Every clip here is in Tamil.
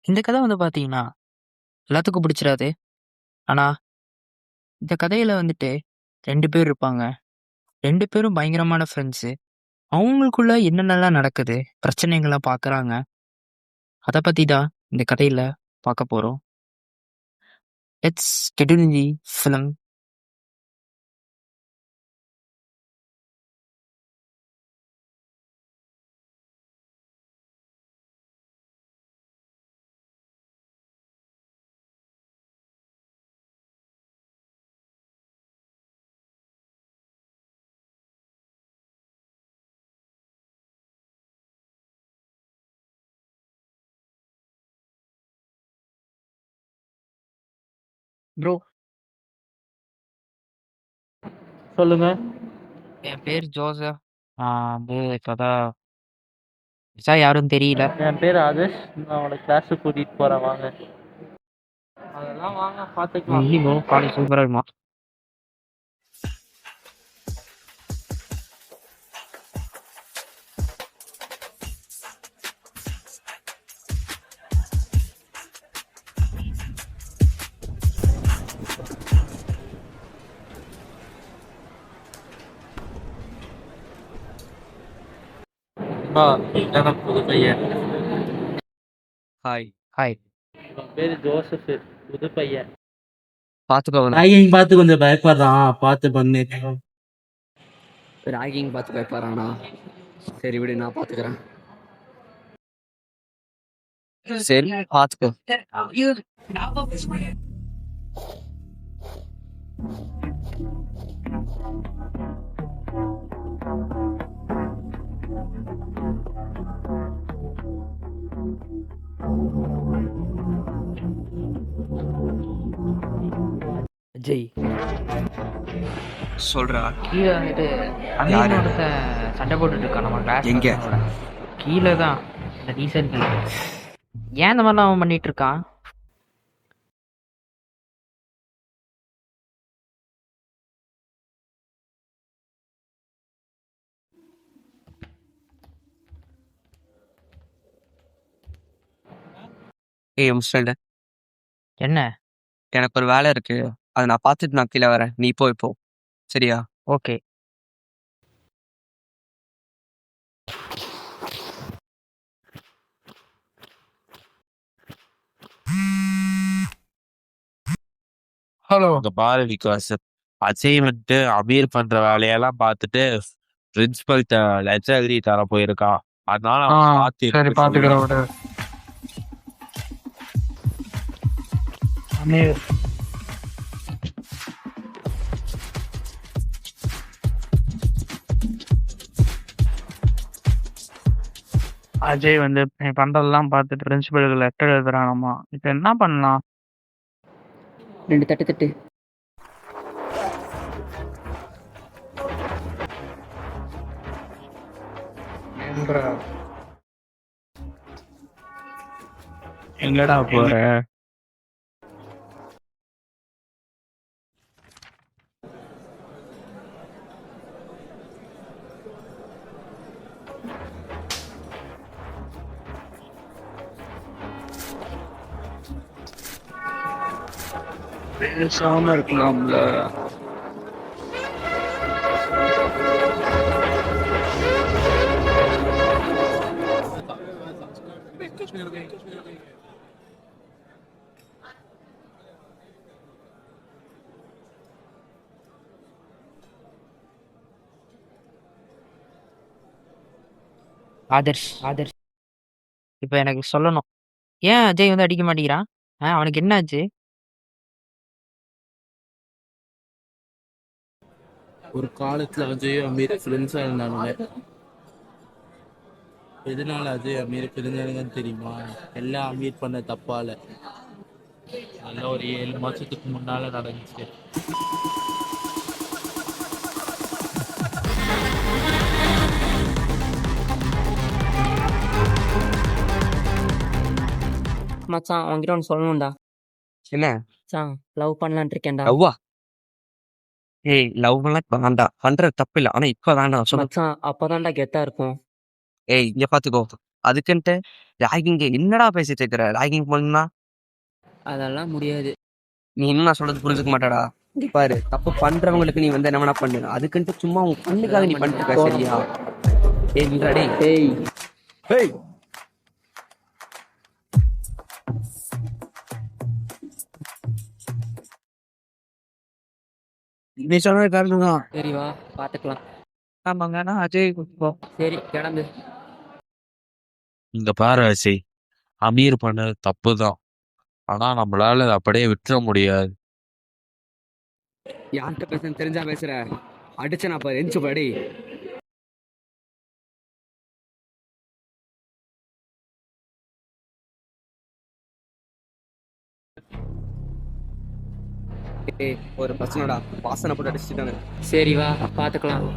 இந்த கதை வந்து பார்த்தீங்கன்னா, எல்லாத்துக்கும் பிடிச்சிராது. ஆனா, இந்த கதையில வந்துட்டு 2 பேர் இருப்பாங்க. 2 பேரும் பயங்கரமான ஃப்ரெண்ட்ஸு. அவங்களுக்குள்ள என்னென்னலாம் நடக்குது, பிரச்சனைகள்லாம் பார்க்குறாங்க. அத பத்தி தான் இந்த கதையில பார்க்க போறோம். Let's get in the film. Bro, சொல்லுங்க. என் பேர் ஜோசப். நான் வந்து இப்பதான் யாரும் தெரியல. என் பேர் ஆதர்ஷ். நான் உங்கள கிளாஸுக்கு கூட்டிட்டு போறேன் வாங்க. அதெல்லாம் வாங்க பார்த்துக்கலாம். எப்படி ப்ரோ காலேஜ் சூப்பரா இருக்குமா? இதான் புது பையன். ஹாய். ஹாய். இவன் பேரு ஜோசப். புது பையன். பார்த்துக்கோ. ராகிங் பார்த்து கொஞ்சம் பயப்படுறான், பார்த்து பண்ணு. ராகிங் பார்த்து பயப்படுறானா? சரி விடு, நான் பார்த்துக்கிறேன். சரி பார்த்துக்கோ. ஜெய் சொல்றா. கீழே வந்துட்டு அண்ணன் ஒருத்தன் சண்டை போட்டுட்டு இருக்கான் நம்ம கிளாஸ். எங்க? கீழே தான், இந்த டீசல் கீழே. ஏன் இந்த மாதிரிலாம் அவன் பண்ணிட்டு இருக்கான்? ஏய் மிஸ்டர், என்ன? எனக்கு ஒரு வேலை இருக்கு. அதை நான் பார்த்துட்டு நான் கீழே வரேன். நீ போய் போ. சரியா? ஓகே. ஹலோ, அங்க பாரு விகாஸ். அஜய் வந்துட்டு அமீர் பண்ற வேலையெல்லாம் பார்த்துட்டு பிரின்சிபல்கிட்ட லெட்டர் எழுதி தர போயிருக்கான். அதனால அவன் பார்த்து சரி பாத்துக்கிறேன் விடு. அமீர் அஜய் வந்து நீ பண்றதெல்லாம் பார்த்துட்டு பிரின்சிபலுக்கு லெட்டர் எழுதுறானாமா. இப்ப என்ன பண்ணலாம்? 2 தட்டு தட்டு. எங்கடா போற? பேசாம இருக்கலாம்ல. ஆதர்ஷ், இப்ப எனக்கு சொல்லணும். ஏன் அஜய் வந்து அடிக்க மாட்டேங்கிறான்? அவனுக்கு என்ன ஆச்சு? ஒரு காலத்துல அஜய் அமீர் ஃப்ரெண்ட்ஸா இருந்தானுங்க. எதனால அஜய் அமீர் பிரிஞ்சானுங்கன்னு தெரியுமா? எல்லாம் அமீர் பண்ண தப்பால. நல்ல ஒரு 7 மாசத்துக்கு முன்னால நடந்துச்சு. மச்சான் அவன்கிட்ட ஒன்று சொல்லணும்டா. என்ன? மச்சான் லவ் பண்ணலான் இருக்கேன்டா. லவ்வா? ஏய், லவ் எல்லாம் வேண்டாம். பண்றது தப்பு இல்லை. ஆனா இப்ப வேண்டாம். சொல்லு. மச்சான் அப்பதான்டா கெத்தா இருக்கும். ஏய், இங்க பாத்துக்கோ. அதுக்குன்ட்டு ராகிங் என்னடா பேசிட்டு இருக்கிற? ராகிங் பண்ணா அதெல்லாம் முடியாது. நீ என்ன சொல்றது புரிஞ்சுக்க மாட்டாடா. இங்க பாரு, தப்பு பண்றவங்களுக்கு நீ வந்து என்ன வேணா பண்ணு. அதுக்குன்ட்டு சும்மா உன் கண்ணுக்காக நீ பண்ணிட்டு இருக்க, சரியா? ஏய் நில்றா டேய். ஏய் ஏய் நீ சொன்னது கரெக்டு தான். சரி வா பார்த்துக்கலாம். ஆமாங்க, நான் அஜய் கூப்பிட்டு சரி கிளம்பு. இங்க பாரு அஜய், அமீர் பண்ணது தப்பு தான். ஆனா நம்மளால அதை அப்படியே விட்டுற முடியாது. யார்கிட்ட பேசுன்னு தெரிஞ்சா பேசுற. அடிச்ச நான் பாரு, எரிச்சு படி. ஏய் ஒரு பிரச்சனைடா, வாசனை போட்டு அடிச்சுட்டானு. சரி வா பார்த்துக்கலாம்.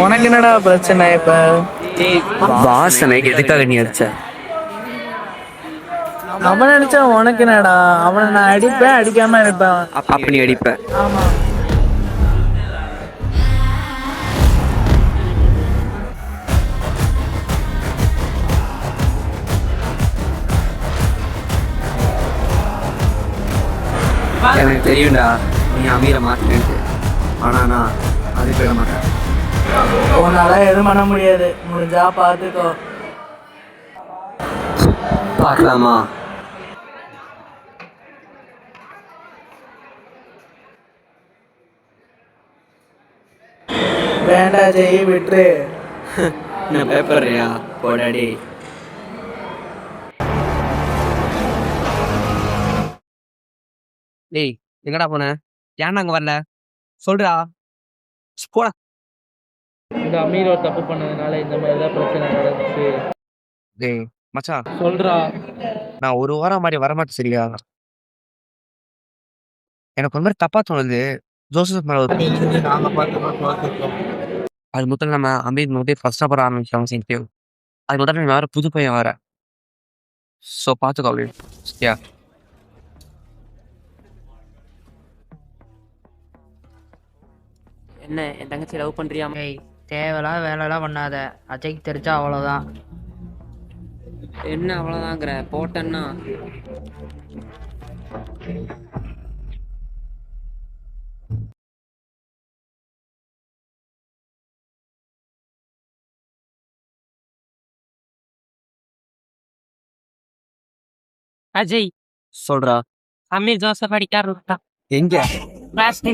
உனக்கு என்னடா பிரச்சனை இப்ப? வாசனை எதுக்காக நீ அடிச்ச? அவன் அடிச்சா உனக்கு என்னடா? அவனை நான் அடிப்பேன், அடிக்காம இருப்பேன். அப்ப நீ அடிப்ப. ஆமா. எனக்கு தெரியும்டா நீ அமீரை மாத்தினு. ஆனா நான் அது போயிட மாட்டேன். உன்னால எதுவும் பண்ண முடியாது. முடிஞ்சா பார்த்துக்கோ. பார்க்கலாமா? வேண்டா ஜெய், விட்டுரு. நான் பயப்படுறியா? போடாடி. டேய் எங்கடா போன? ஏன்டா அங்க வரல? சொல்றா. போடா. இந்த அமீர் ஒரு தப்பு பண்ணதுனால இந்த மாதிரி தான் பிரச்சனை நடந்துச்சு. டேய் மச்சான், சொல்றா. நான் ஒரு வாரம் மாதிரி வரமாட்டேன், சரியா? எனக்கு ஒரு மாதிரி தப்பா தோணுது. ஜோசப் மேல நாங்க பார்த்துக்கோம். அது முதல்ல நம்ம அமீர் முதல் ஃபர்ஸ்ட் ஆஃப் ஆரம்பிச்சோம் சரியா? அது முதல்ல நீ வேற புது பையன் வர. ஸோ பார்த்துக்கோ அப்படி, சரியா? என்ன என் தங்கச்சி லவ் பண்றியா? ஏய், தேவையில்லாத வேலைலாம் பண்ணாத. அஜய்க்கு தெரிஞ்சா அவ்வளோதான். என்ன அவ்வளோதாங்கிற? போட்டேன்னா அஜய், சொல்றா. அமீர் ஜோசப் அடிக்க ஆரம்பிச்சிட்டான். எங்க? கிளாஸ்ல.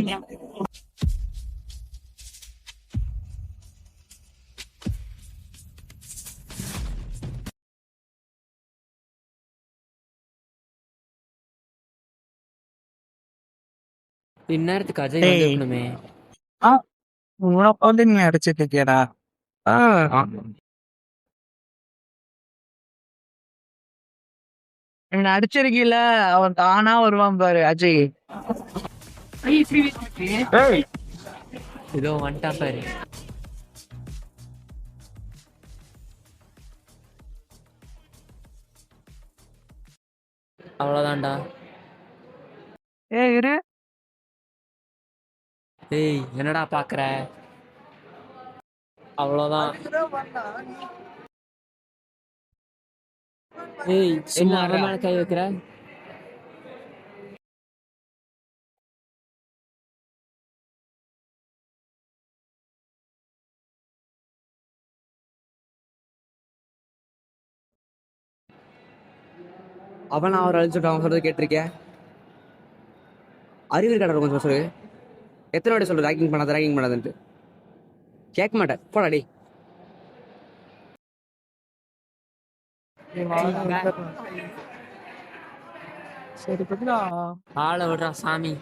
இந்நேரத்துக்கு அஜய் ஏய். வந்திருக்கணுமே. உனக்கு வந்து நீ அடிச்சிட்டு இருக்கியடா. என்ன அடிச்சிருக்கீல, அவன் தானா வருவான் பாரு அஜய். இதோ வந்துட்டான் பாரு. அவ்வளோதான்டா. ஏய் இரு. ஏய் என்னடா பாக்குற? அவ்வளோதான். ஏய் சும்மா அவன் மேல கை வைக்கிற? அவன் அவர் அழிச்சுட்டு அவன் சொல்றது கேட்டிருக்கேன். அறிவு கடை கொஞ்சம் சொல்லு. எத்தனை வாட்டி சொல்லு ரேக்கிங் பண்ணாதுன்ட்டு? கேட்க மாட்டேன். போடா டேய். சரி பதிலா. ஆளை விடுறா சாமி.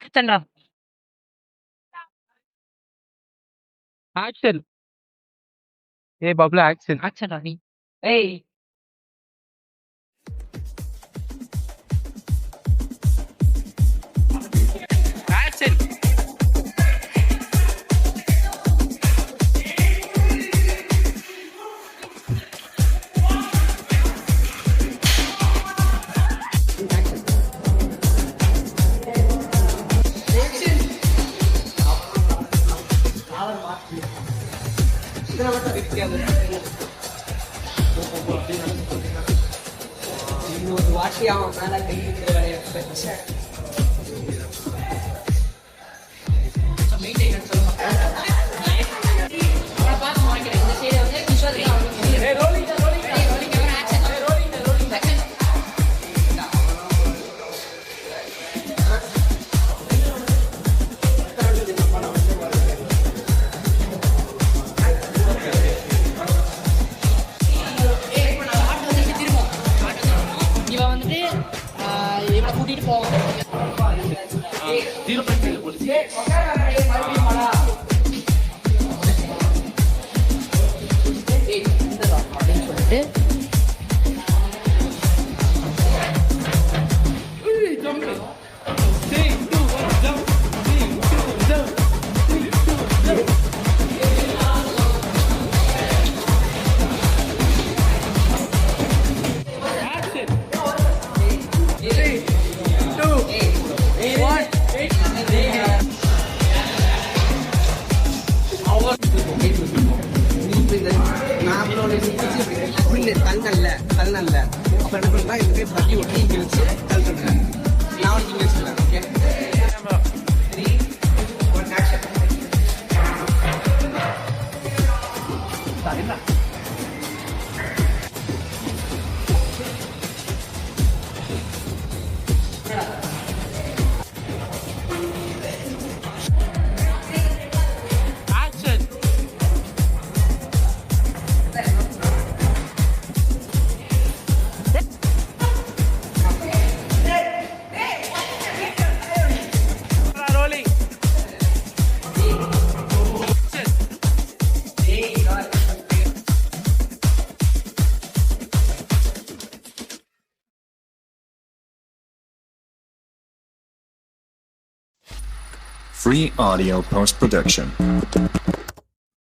ஆக்ஷன்டா ஆக்ஷன். ஏய் பப்ளு ஆக்ஷன். ஆக்ஷன்டா நீ ஏய் ஆக்ஷன். இன்னொரு வாட்டி அவன் மேல கை வைக்கிற வேலையை வச்ச. இவன் வந்துட்டு இவனை கூட்டிட்டு போவான். அப்படின்னு சொல்லிட்டு தள்ளல அப்ப என்ன பண்ணுறா இந்த கை தட்டி விட்டு இங்கே வச்சு தள்ளி சொல்றேன். நான் உனக்கு இங்கே வச்சுக்கிறேன். Okay 3 1 action. Free audio post-production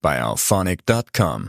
by alphonic.com.